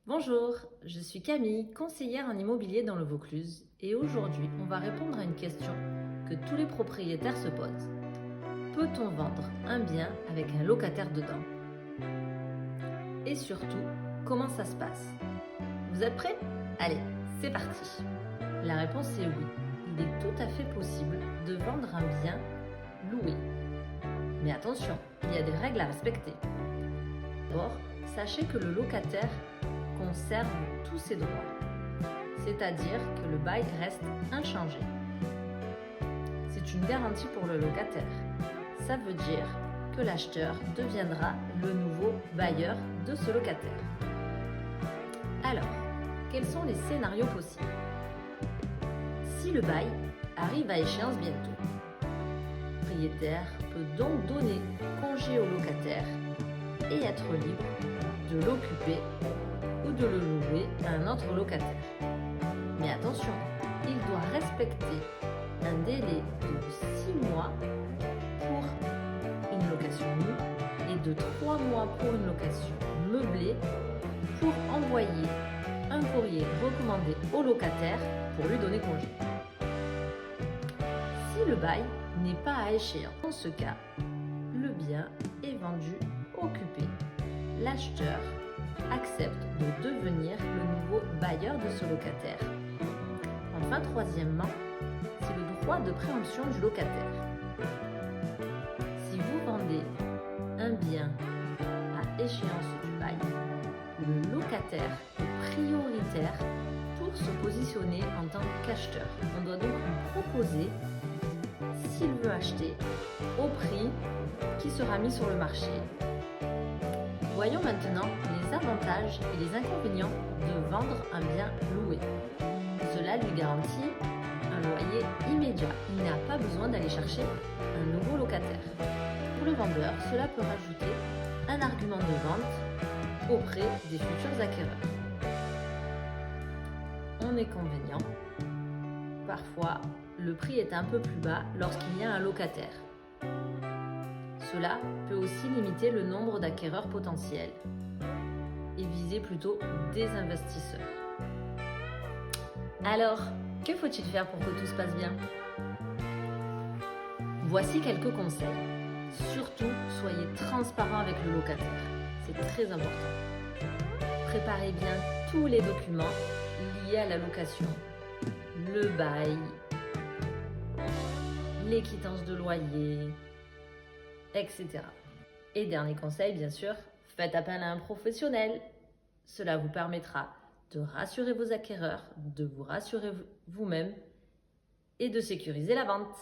Bonjour, je suis Camille, conseillère en immobilier dans le Vaucluse et aujourd'hui on va répondre à une question que tous les propriétaires se posent. Peut-on vendre un bien avec un locataire dedans? Et surtout, comment ça se passe? Vous êtes prêts? Allez, c'est parti! La réponse est oui, il est tout à fait possible de vendre un bien loué. Mais attention, il y a des règles à respecter. D'abord, sachez que le locataire conserve tous ses droits, c'est-à-dire que le bail reste inchangé. C'est une garantie pour le locataire. Ça veut dire que l'acheteur deviendra le nouveau bailleur de ce locataire. Alors, quels sont les scénarios possibles? Si le bail arrive à échéance bientôt, le propriétaire peut donc donner congé au locataire et être libre de l'occuper ou de le louer à un autre locataire. Mais attention, il doit respecter un délai de 6 mois pour une location nue et de 3 mois pour une location meublée pour envoyer un courrier recommandé au locataire pour lui donner congé. Si le bail n'est pas à échéance, dans ce cas, le bien est vendu occupé. L'acheteur accepte de devenir le nouveau bailleur de ce locataire. Enfin, troisièmement, c'est le droit de préemption du locataire. Si vous vendez un bien à échéance du bail, le locataire est prioritaire pour se positionner en tant qu'acheteur. On doit donc lui proposer, s'il veut acheter, au prix qui sera mis sur le marché. Voyons maintenant les avantages et les inconvénients de vendre un bien loué. Cela lui garantit un loyer immédiat. Il n'a pas besoin d'aller chercher un nouveau locataire. Pour le vendeur, cela peut rajouter un argument de vente auprès des futurs acquéreurs. En inconvénient, parfois le prix est un peu plus bas lorsqu'il y a un locataire. Cela peut aussi limiter le nombre d'acquéreurs potentiels et viser plutôt des investisseurs. Alors, que faut-il faire pour que tout se passe bien? Voici quelques conseils. Surtout, soyez transparent avec le locataire. C'est très important. Préparez bien tous les documents liés à la location. Le bail, les quittances de loyer, etc. Et dernier conseil, bien sûr, faites appel à un professionnel. Cela vous permettra de rassurer vos acquéreurs, de vous rassurer vous-même et de sécuriser la vente.